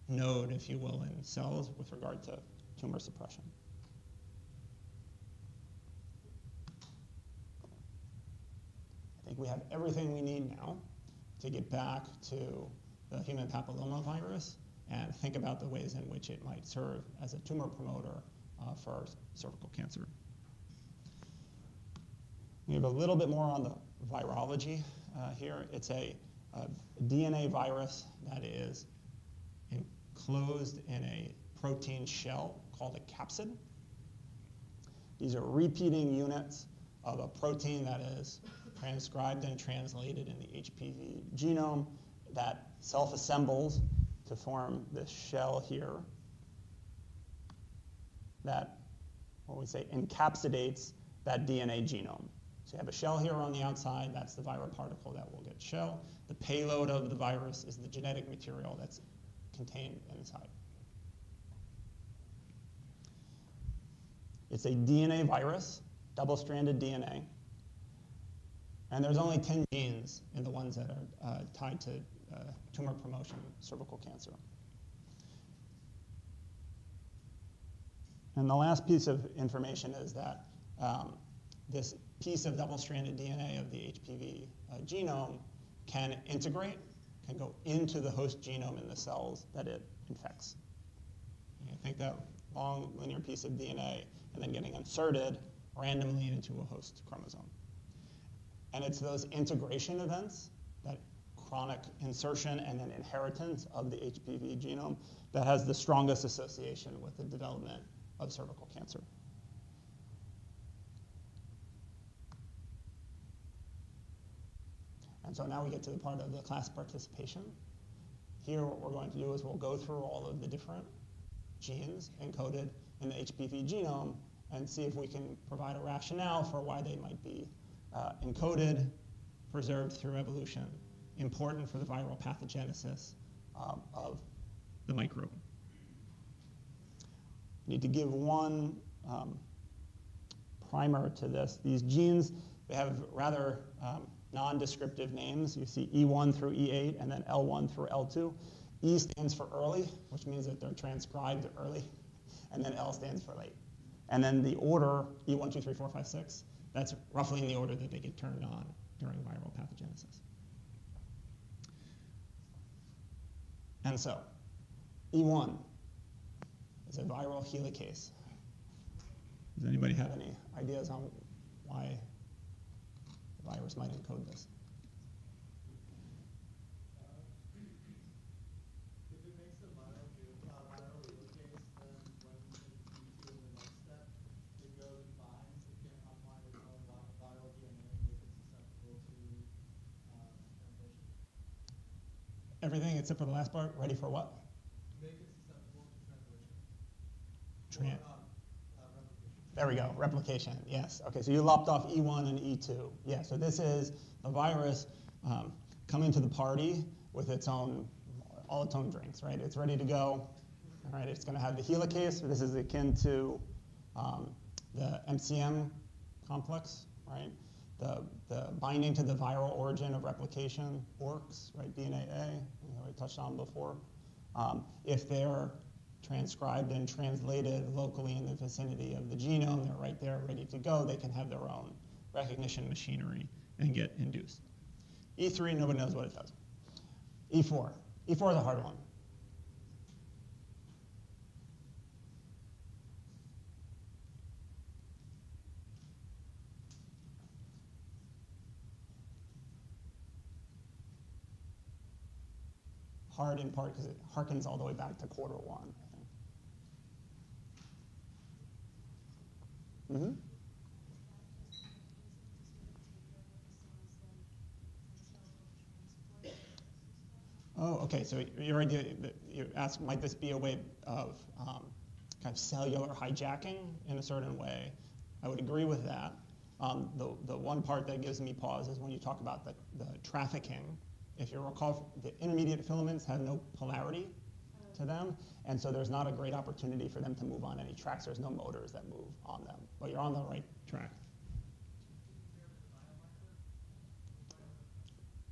node, if you will, in cells with regard to tumor suppression. I think we have everything we need now to get back to the human papillomavirus and think about the ways in which it might serve as a tumor promoter for cervical cancer. We have a little bit more on the virology here. It's a DNA virus that is enclosed in a protein shell called a capsid. These are repeating units of a protein that is transcribed and translated in the HPV genome that self-assembles to form this shell here that, what we say, encapsulates that DNA genome. So you have a shell here on the outside, that's the viral particle that will get shell. The payload of the virus is the genetic material that's contained inside. It's a DNA virus, double-stranded DNA, and there's only 10 genes in the ones that are tied to tumor promotion, cervical cancer. And the last piece of information is that this piece of double-stranded DNA of the HPV genome can integrate, can go into the host genome in the cells that it infects. You think that long linear piece of DNA and then getting inserted randomly into a host chromosome. And it's those integration events, that chronic insertion and then inheritance of the HPV genome, that has the strongest association with the development of cervical cancer. And so now we get to the part of the class participation. Here what we're going to do is we'll go through all of the different genes encoded in the HPV genome and see if we can provide a rationale for why they might be encoded, preserved through evolution, important for the viral pathogenesis of the microbe. I need to give one primer to this. These genes, they have rather non-descriptive names. You see E1 through E8 and then L1 through L2. E stands for early, which means that they're transcribed early, and then L stands for late. And then the order, E1, 2, 3, 4, 5, 6, that's roughly in the order that they get turned on during viral pathogenesis. And so, E1 is a viral helicase. Does anybody have any ideas on why the virus might encode this? If it makes a viral helicase, then when it leads to the next step, it goes and binds, it can unwind its own viral DNA and make it susceptible to translation. Everything except for the last part, ready for what? Make it susceptible to translation. Replication. There we go, Replication, yes. Okay, so you lopped off E1 and E2. Yeah, so this is the virus coming to the party with all its own drinks, right? It's ready to go. All right, it's going to have the helicase. This is akin to the MCM complex, right? The binding to the viral origin of replication works, right? DNA A, we touched on before. If they're transcribed and translated locally in the vicinity of the genome, they're right there ready to go. They can have their own recognition machinery and get induced. E3, nobody knows what it does. E4. E4 is a hard one. Hard in part because it harkens all the way back to quarter one, I think. Mm-hmm. Oh, okay, so your idea, you ask, might this be a way of kind of cellular hijacking in a certain way? I would agree with that. The one part that gives me pause is when you talk about the trafficking. If you recall, the intermediate filaments have no polarity to them, and so there's not a great opportunity for them to move on any tracks. There's no motors that move on them, but you're on the right track.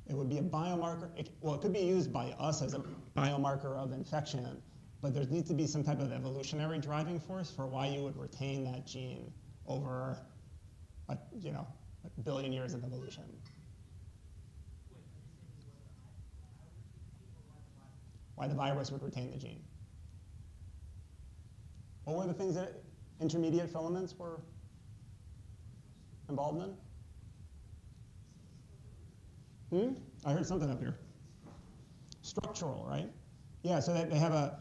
It would be a biomarker. It could be used by us as a biomarker of infection, but there needs to be some type of evolutionary driving force for why you would retain that gene over, a billion years of evolution. Why the virus would retain the gene. What were the things that intermediate filaments were involved in? I heard something up here. Structural, right? Yeah, so they have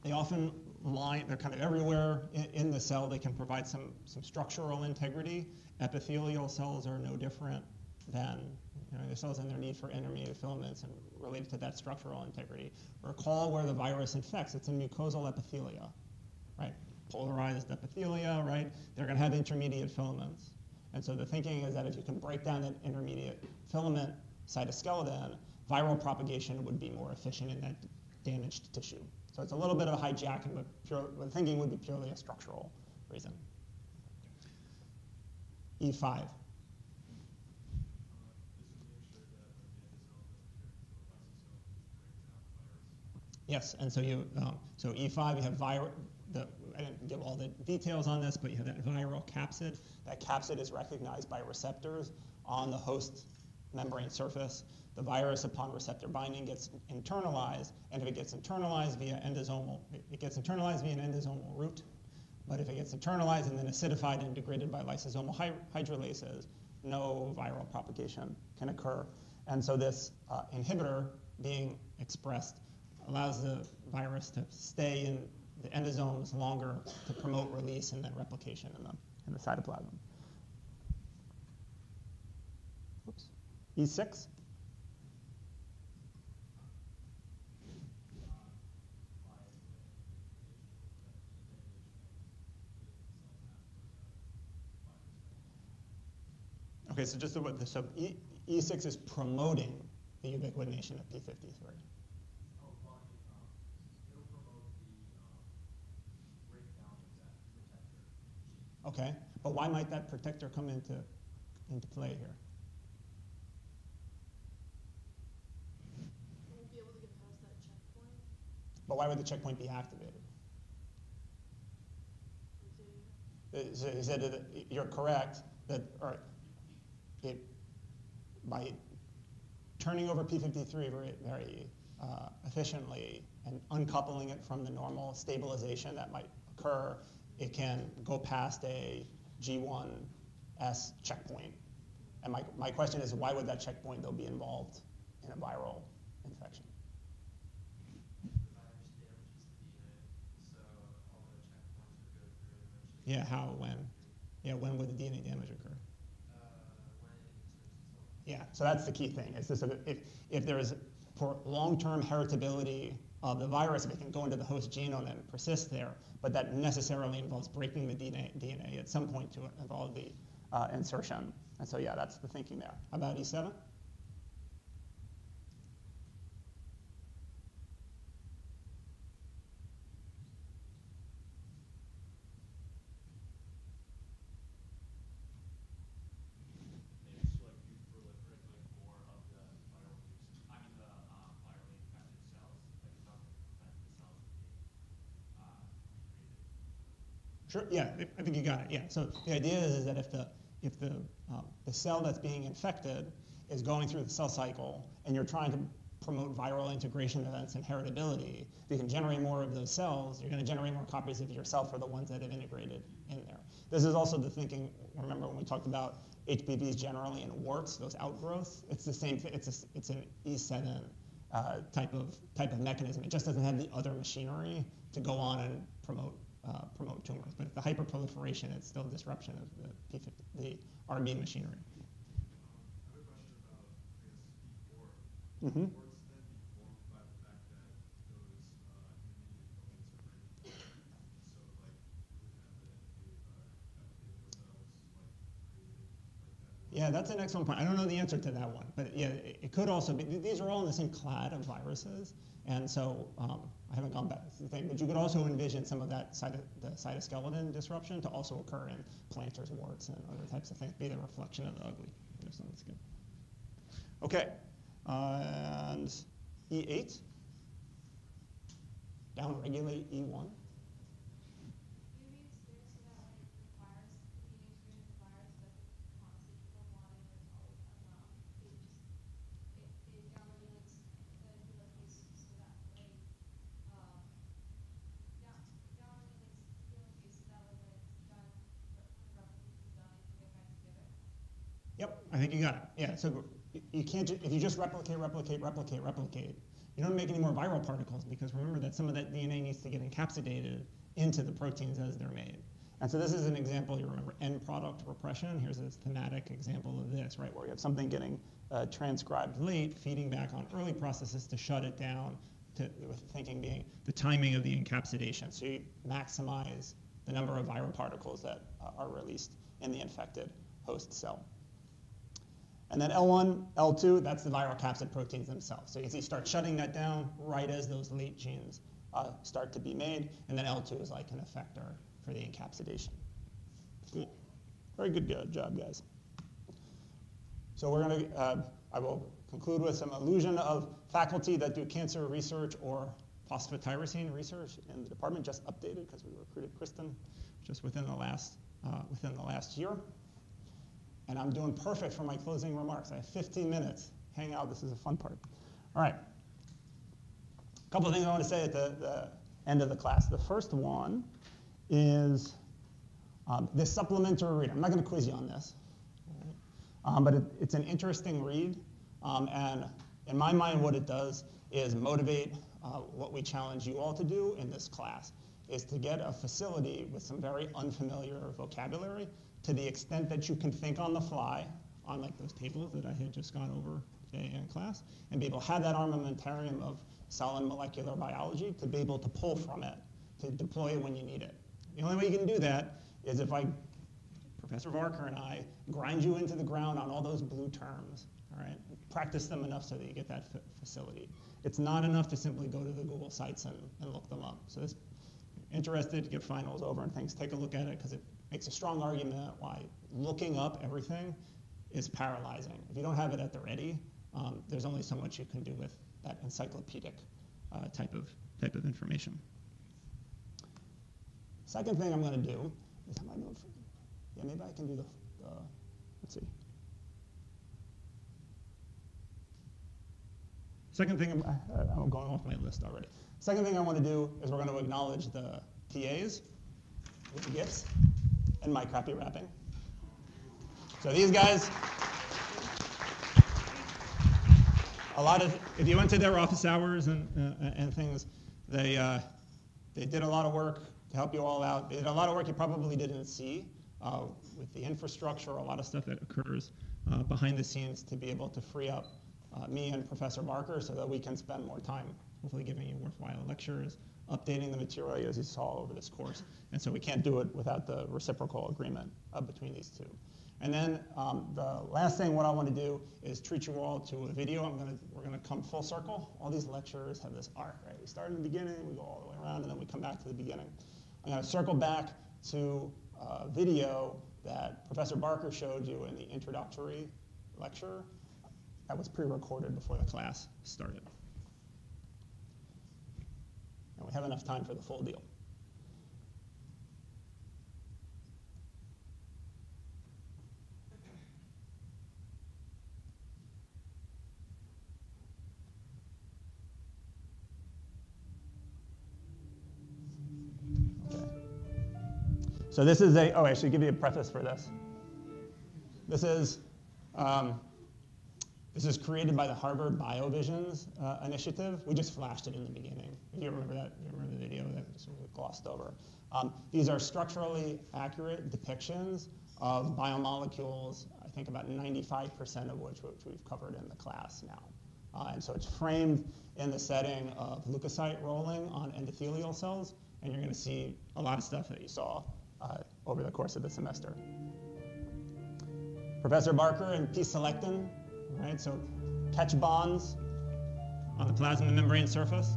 they often line, they're kind of everywhere in the cell. They can provide some structural integrity. Epithelial cells are no different than the cells and their need for intermediate filaments and related to that structural integrity. Recall where the virus infects. It's in mucosal epithelia, right? Polarized epithelia, right? They're going to have intermediate filaments. And so the thinking is that if you can break down that intermediate filament cytoskeleton, viral propagation would be more efficient in that damaged tissue. So it's a little bit of a hijacking, but the thinking would be purely a structural reason. E5. Yes, and so so E5, you have I didn't give all the details on this, but you have that viral capsid. That capsid is recognized by receptors on the host membrane surface. The virus, upon receptor binding, gets internalized, and if it gets internalized via endosomal, it gets internalized via an endosomal route. But if it gets internalized and then acidified and degraded by lysosomal hydrolases, no viral propagation can occur. And so this inhibitor being expressed allows the virus to stay in the endosomes longer to promote release and then replication in the cytoplasm. Oops. E6. Okay, so just so E6 is promoting the ubiquitination of P53. Oh, well, it'll promote the breakdown of that protector gene. Okay, but why might that protector come into play here? It won't be able to get past that checkpoint. But why would the checkpoint be activated? So he said that you're correct that by turning over P53 very efficiently and uncoupling it from the normal stabilization that might occur, it can go past a G1S checkpoint. And my question is, why would that checkpoint, though, be involved in a viral infection? The virus damages the DNA, so all the checkpoints would go through eventually. Yeah, how, when? Yeah, when would the DNA damage occur? When it inserts itself. Yeah, so that's the key thing. Is this if there is, for long-term heritability of the virus, if it can go into the host genome and persist there, but that necessarily involves breaking the DNA at some point to involve the insertion. And so, yeah, that's the thinking there. How about E7? Maybe to like you proliferate like more of the viral the virally infected cells, like how to prevent the cells from being recreated. Sure. Yeah, I think you got it. Yeah. So the idea is that if the cell that's being infected is going through the cell cycle, and you're trying to promote viral integration events and heritability, if you can generate more of those cells, you're going to generate more copies of yourself for the ones that have integrated in there. This is also the thinking. Remember when we talked about HPVs generally in warts, those outgrowths? It's the same thing. It's an E7 type of mechanism. It just doesn't have the other machinery to go on and promote tumors. But the hyperproliferation, it's still disruption of the RB machinery. I have a question about, I guess, E4. Mm-hmm. Warts then be formed by the fact that those intermediate domains are breaking. So, like, you would have the epithelial cells, like, created like that. Yeah, that's an excellent point. I don't know the answer to that one, but yeah, it could also be. These are all in the same clade of viruses, and so I haven't gone back to the thing, but you could also envision some of that the cytoskeleton disruption to also occur in planters, warts, and other types of things, be the reflection of the ugly. So that's good. Okay, and E8, downregulate E1. Yep, I think you got it. Yeah, so you can't, if you just replicate, you don't make any more viral particles, because remember that some of that DNA needs to get encapsulated into the proteins as they're made. And so this is an example, you remember, end product repression. Here's a thematic example of this, right, where you have something getting transcribed late, feeding back on early processes to shut it down, with thinking being the timing of the encapsulation. So you maximize the number of viral particles that are released in the infected host cell. And then L1, L2, that's the viral capsid proteins themselves. So you see, start shutting that down right as those late genes start to be made. And then L2 is like an effector for the encapsulation. Cool. Very good job, guys. So we're going to, I will conclude with some allusion of faculty that do cancer research or phosphatyrosine research in the department, just updated because we recruited Kristen just within the last year. And I'm doing perfect for my closing remarks. I have 15 minutes. Hang out. This is a fun part. All right. A couple of things I want to say at the end of the class. The first one is This supplementary read, I'm not going to quiz you on this, but it's an interesting read. And in my mind, what it does is motivate what we challenge you all to do in this class, is to get a facility with some very unfamiliar vocabulary to the extent that you can think on the fly on like those tables that I had just gone over today in class, and be able to have that armamentarium of cell and molecular biology to be able to pull from it, to deploy it when you need it. The only way you can do that is if Professor Barker and I, grind you into the ground on all those blue terms, all right? Practice them enough so that you get that facility. It's not enough to simply go to the Google sites and look them up. So if you're interested to get finals over and things, take a look at it, because it makes a strong argument why looking up everything is paralyzing. If you don't have it at the ready, there's only so much you can do with that encyclopedic type of information. Second thing I'm going to do is, yeah, maybe I can do the let's see. Second thing, I'm going off my list already. Second thing I want to do is we're going to acknowledge the TAs with the gifts and my crappy rapping. So these guys, if you went to their office hours and things, they did a lot of work to help you all out. They did a lot of work you probably didn't see with the infrastructure, a lot of stuff that occurs behind the scenes to be able to free up me and Professor Barker so that we can spend more time hopefully giving you worthwhile lectures, updating the material as you saw over this course. And so we can't do it without the reciprocal agreement between these two. And then the last thing, what I want to do is treat you all to a video. We're gonna come full circle. All these lectures have this arc, right? We start in the beginning, we go all the way around, and then we come back to the beginning. I'm going to circle back to a video that Professor Barker showed you in the introductory lecture that was pre-recorded before the class started. And we have enough time for the full deal. So this is I should give you a preface for this. This is created by the Harvard BioVisions initiative. We just flashed it in the beginning. You remember that? You remember the video that was glossed over? These are structurally accurate depictions of biomolecules, I think about 95% of which we've covered in the class now. And so it's framed in the setting of leukocyte rolling on endothelial cells, and you're going to see a lot of stuff that you saw over the course of the semester. Professor Barker and p-selectin, right? So catch bonds on the plasma membrane surface.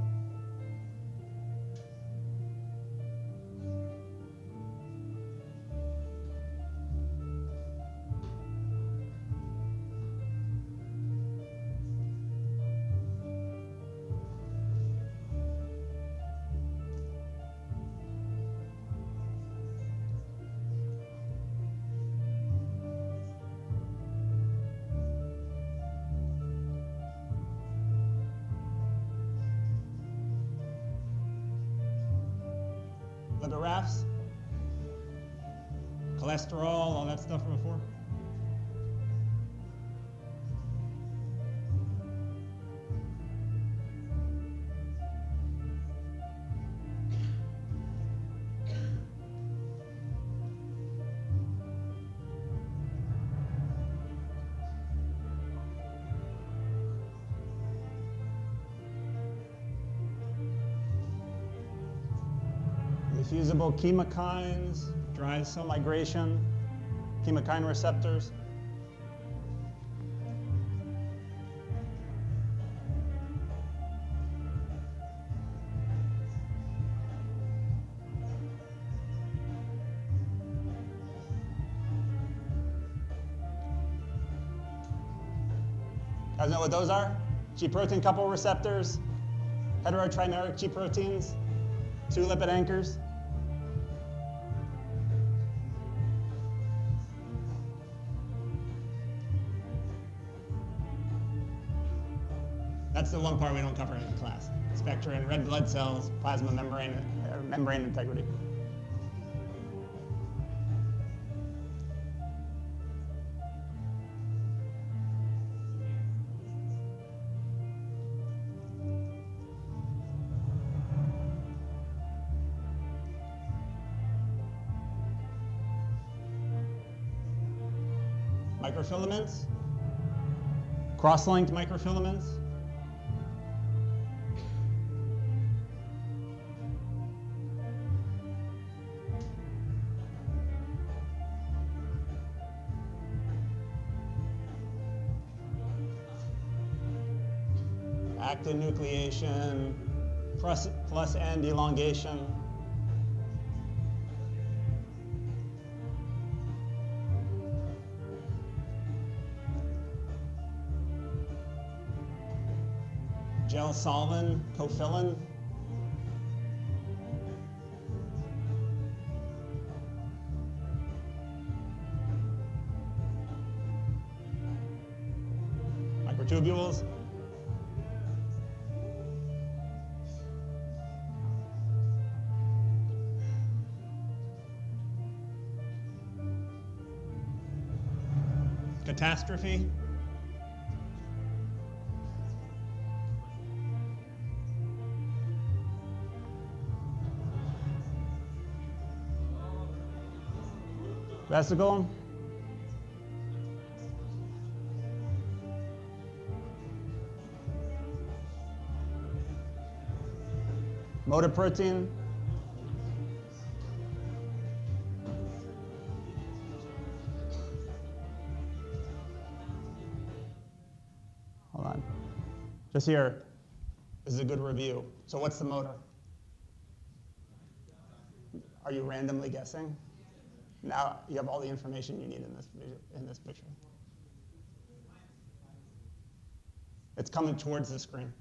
Liver rafts, cholesterol, all that stuff from before. Fusible chemokines, drive cell migration, chemokine receptors. You guys know what those are? G protein couple receptors, heterotrimeric G proteins, 2 lipid anchors. That's the one part we don't cover in the class. Spectra and red blood cells, plasma membrane integrity. microfilaments, cross-linked microfilaments. Actin nucleation, plus end elongation. Gel solvent, cofillin. Microtubules. Catastrophe. Vesicle. Motor protein. Hold on. Just here. This is a good review. So what's the motor? Are you randomly guessing? Now you have all the information you need in this picture. It's coming towards the screen.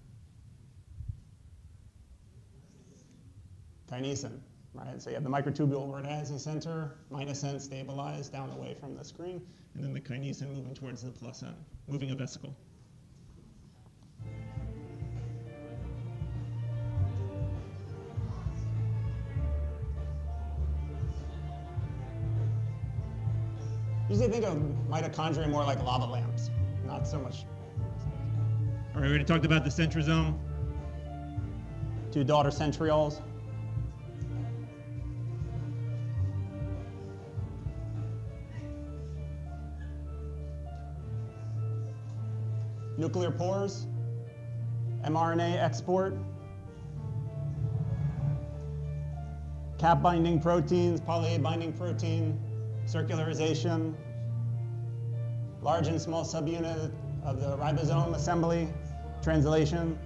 Kinesin, right? So you have the microtubule organizing center, minus end stabilized down away from the screen, and then the kinesin moving towards the plus end, moving a vesicle. Usually think of mitochondria more like lava lamps, not so much. All right, we already talked about the centrosome, two daughter centrioles. Nuclear pores, mRNA export, cap binding proteins, poly A binding protein, circularization, large and small subunit of the ribosome assembly, translation.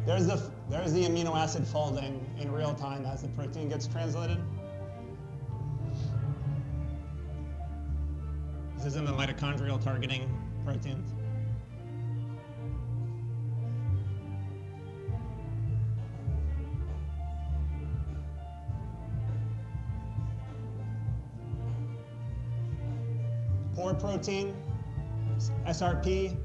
There's the amino acid folding in real time as the protein gets translated. This is in the mitochondrial targeting proteins. Pore protein, SRP.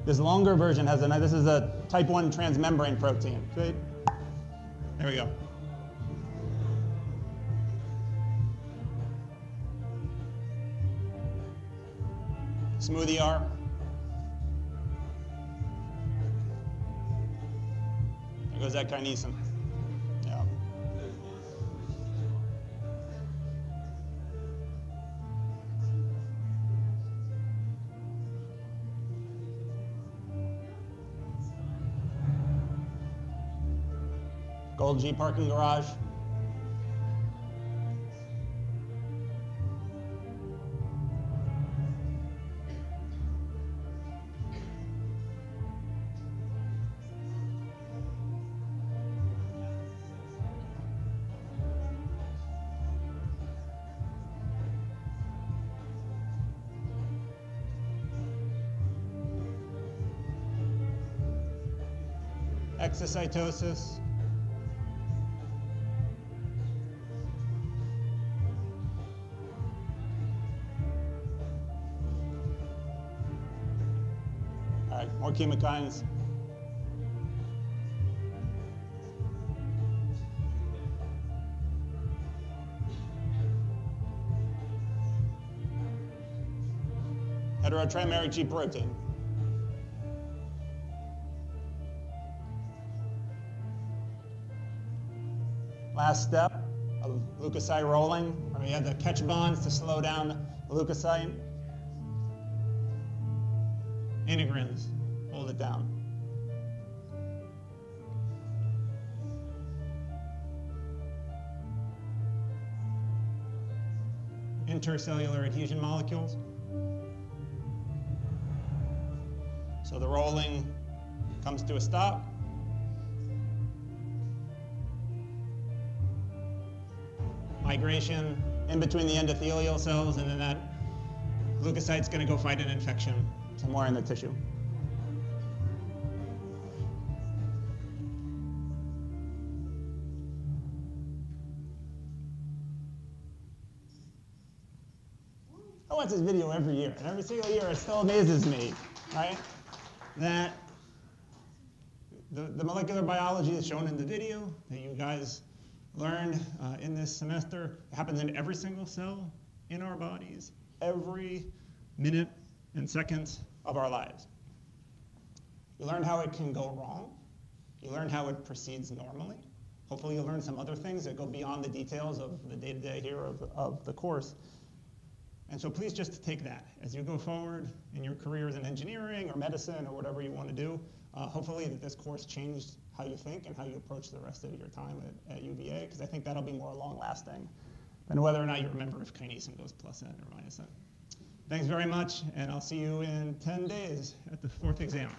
This longer version has this is a type 1 transmembrane protein. Right? There we go. Smooth ER. There goes that kinesin. Yeah. Gold G parking garage. Exocytosis. All right, more chemokines. Heterotrimeric G protein. Last step of leukocyte rolling, where you have the catch bonds to slow down the leukocyte. Integrins, hold it down. Intercellular adhesion molecules. So the rolling comes to a stop. Migration in between the endothelial cells, and then that leukocyte's going to go fight an infection somewhere in the tissue. I watch this video every year, and every single year it still amazes me, right? That the molecular biology is shown in the video that you guys learned in this semester. It happens in every single cell in our bodies, every minute and second of our lives. You learn how it can go wrong. You learn how it proceeds normally. Hopefully you'll learn some other things that go beyond the details of the day-to-day here of the course. And so please just take that as you go forward in your careers in engineering or medicine or whatever you want to do. Hopefully that this course changed how you think and how you approach the rest of your time at UVA, because I think that'll be more long-lasting than whether or not you remember if kinesin goes plus N or minus N. Thanks very much, and I'll see you in 10 days at the 4th exam.